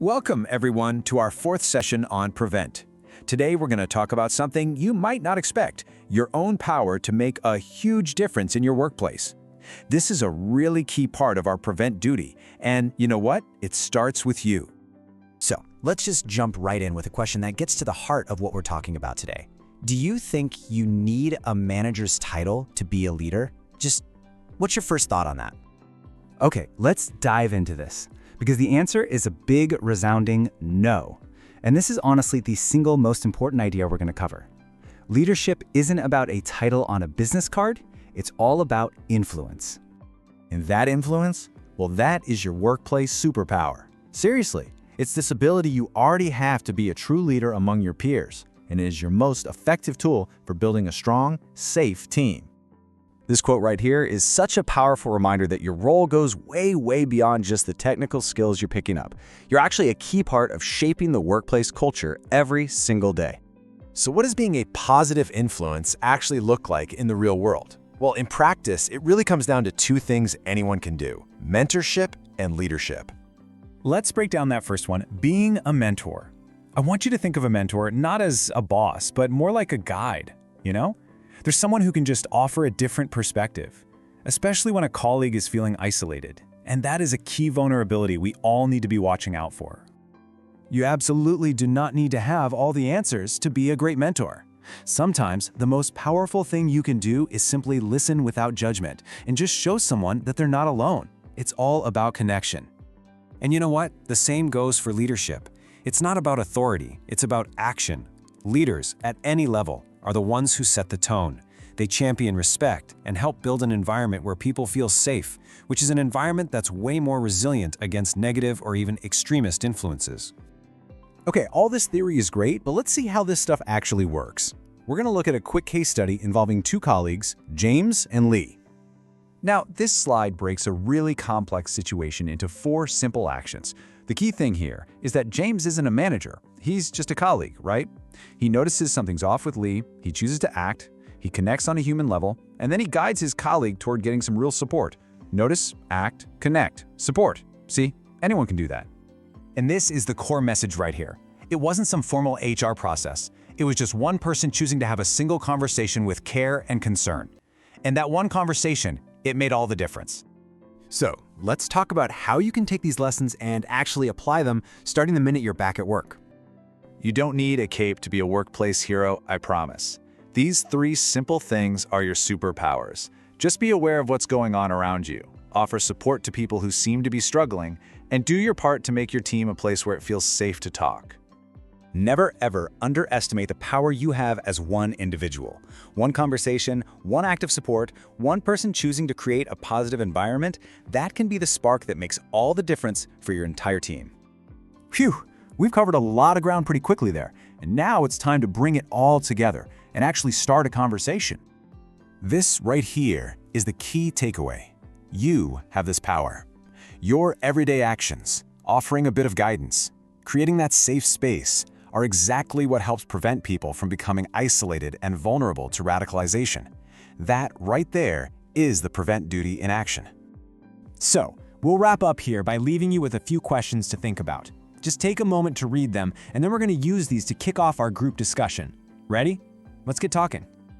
Welcome, everyone, to our fourth session on Prevent. Today, we're going to talk about something you might not expect, your own power to make a huge difference in your workplace. This is a really key part of our Prevent duty, and you know what? It starts with you. So, let's just jump right in with a question that gets to the heart of what we're talking about today. Do you think you need a manager's title to be a leader? What's your first thought on that? Okay, let's dive into this, because the answer is a big, resounding no. And this is honestly the single most important idea we're going to cover. Leadership isn't about a title on a business card, it's all about influence. And that influence? Well, that is your workplace superpower. Seriously, it's this ability you already have to be a true leader among your peers, and it is your most effective tool for building a strong, safe team. This quote right here is such a powerful reminder that your role goes way, way beyond just the technical skills you're picking up. You're actually a key part of shaping the workplace culture every single day. So what does being a positive influence actually look like in the real world? Well, in practice, it really comes down to two things anyone can do: mentorship and leadership. Let's break down that first one, being a mentor. I want you to think of a mentor not as a boss, but more like a guide, you know? There's someone who can just offer a different perspective, especially when a colleague is feeling isolated. And that is a key vulnerability we all need to be watching out for. You absolutely do not need to have all the answers to be a great mentor. Sometimes, the most powerful thing you can do is simply listen without judgment and just show someone that they're not alone. It's all about connection. And you know what? The same goes for leadership. It's not about authority, it's about action. Leaders, at any level, are the ones who set the tone. They champion respect and help build an environment where people feel safe, which is an environment that's way more resilient against negative or even extremist influences. Okay, all this theory is great, but let's see how this stuff actually works. We're going to look at a quick case study involving two colleagues, James and Lee. Now, this slide breaks a really complex situation into 4 simple actions. The key thing here is that James isn't a manager. He's just a colleague, right? He notices something's off with Lee, he chooses to act, he connects on a human level, and then he guides his colleague toward getting some real support. Notice, act, connect, support. See, anyone can do that. And this is the core message right here. It wasn't some formal HR process. It was just one person choosing to have a single conversation with care and concern. And that one conversation, it made all the difference. So, let's talk about how you can take these lessons and actually apply them starting the minute you're back at work. You don't need a cape to be a workplace hero, I promise. These 3 simple things are your superpowers. Just be aware of what's going on around you, offer support to people who seem to be struggling, and do your part to make your team a place where it feels safe to talk. Never ever underestimate the power you have as one individual. One conversation, one act of support, one person choosing to create a positive environment, that can be the spark that makes all the difference for your entire team. Phew, we've covered a lot of ground pretty quickly there, and now it's time to bring it all together and actually start a conversation. This right here is the key takeaway. You have this power. Your everyday actions, offering a bit of guidance, creating that safe space, are exactly what helps prevent people from becoming isolated and vulnerable to radicalization. That right there is the Prevent duty in action. So, we'll wrap up here by leaving you with a few questions to think about. Just take a moment to read them, and then we're going to use these to kick off our group discussion. Ready? Let's get talking.